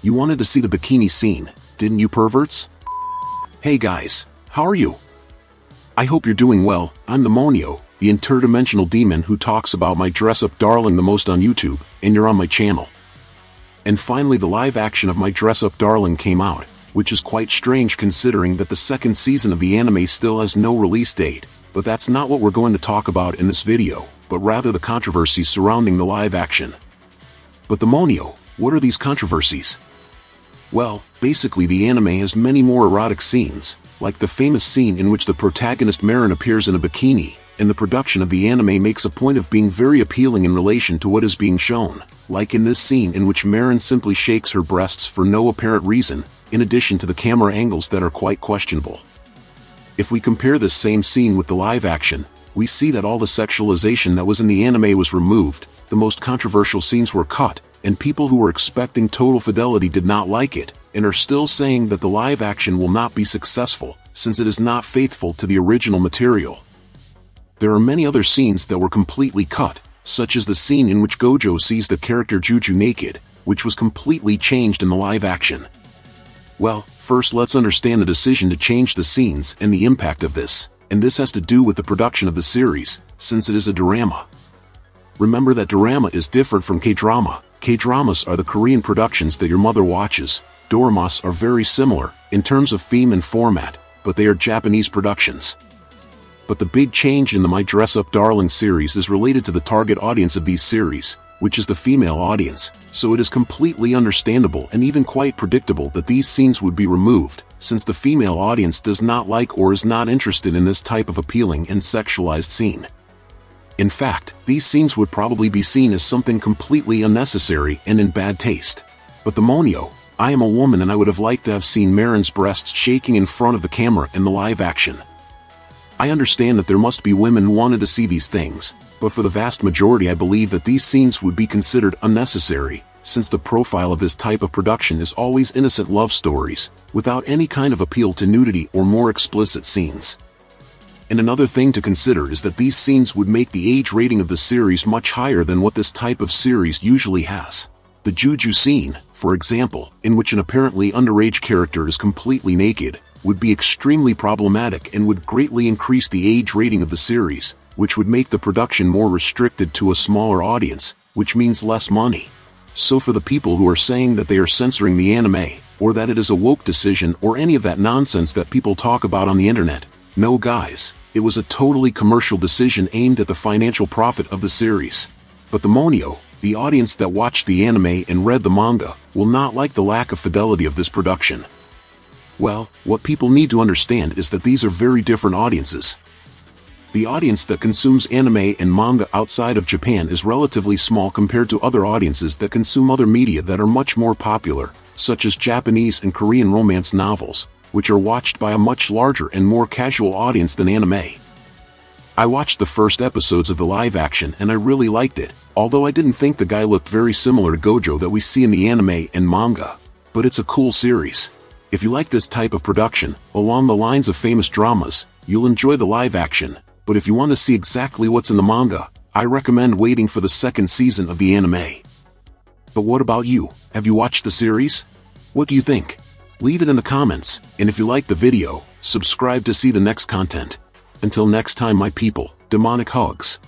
You wanted to see the bikini scene, didn't you perverts? Hey guys, how are you? I hope you're doing well. I'm the Monio, the interdimensional demon who talks about my dress-up darling the most on YouTube, and you're on my channel. And finally the live action of my dress-up darling came out, which is quite strange considering that the second season of the anime still has no release date, but that's not what we're going to talk about in this video, but rather the controversies surrounding the live action. But the Monio, what are these controversies? Well, basically the anime has many more erotic scenes, like the famous scene in which the protagonist Marin appears in a bikini, and the production of the anime makes a point of being very appealing in relation to what is being shown, like in this scene in which Marin simply shakes her breasts for no apparent reason, in addition to the camera angles that are quite questionable. If we compare this same scene with the live action, we see that all the sexualization that was in the anime was removed, the most controversial scenes were cut, and people who were expecting total fidelity did not like it, and are still saying that the live action will not be successful, since it is not faithful to the original material. There are many other scenes that were completely cut, such as the scene in which Gojo sees the character Juju naked, which was completely changed in the live action. Well, first let's understand the decision to change the scenes and the impact of this, and this has to do with the production of the series, since it is a dorama. Remember that dorama is different from K-drama. K-dramas are the Korean productions that your mother watches. Doramas are very similar, in terms of theme and format, but they are Japanese productions. But the big change in the My Dress Up Darling series is related to the target audience of these series, which is the female audience, so it is completely understandable and even quite predictable that these scenes would be removed, since the female audience does not like or is not interested in this type of appealing and sexualized scene. In fact, these scenes would probably be seen as something completely unnecessary and in bad taste. But the Monio, I am a woman and I would have liked to have seen Marin's breasts shaking in front of the camera in the live action. I understand that there must be women who wanted to see these things, but for the vast majority I believe that these scenes would be considered unnecessary, since the profile of this type of production is always innocent love stories, without any kind of appeal to nudity or more explicit scenes. And another thing to consider is that these scenes would make the age rating of the series much higher than what this type of series usually has. The Juju scene, for example, in which an apparently underage character is completely naked, would be extremely problematic and would greatly increase the age rating of the series, which would make the production more restricted to a smaller audience, which means less money. So for the people who are saying that they are censoring the anime, or that it is a woke decision or any of that nonsense that people talk about on the internet, no guys, it was a totally commercial decision aimed at the financial profit of the series. But the Monio, the audience that watched the anime and read the manga, will not like the lack of fidelity of this production. Well, what people need to understand is that these are very different audiences. The audience that consumes anime and manga outside of Japan is relatively small compared to other audiences that consume other media that are much more popular, such as Japanese and Korean romance novels, which are watched by a much larger and more casual audience than anime. I watched the first episodes of the live action and I really liked it, although I didn't think the guy looked very similar to Gojo that we see in the anime and manga. But it's a cool series. If you like this type of production, along the lines of famous dramas, you'll enjoy the live action, but if you want to see exactly what's in the manga, I recommend waiting for the second season of the anime. But what about you? Have you watched the series? What do you think? Leave it in the comments, and if you liked the video, subscribe to see the next content. Until next time my people, demonic hugs.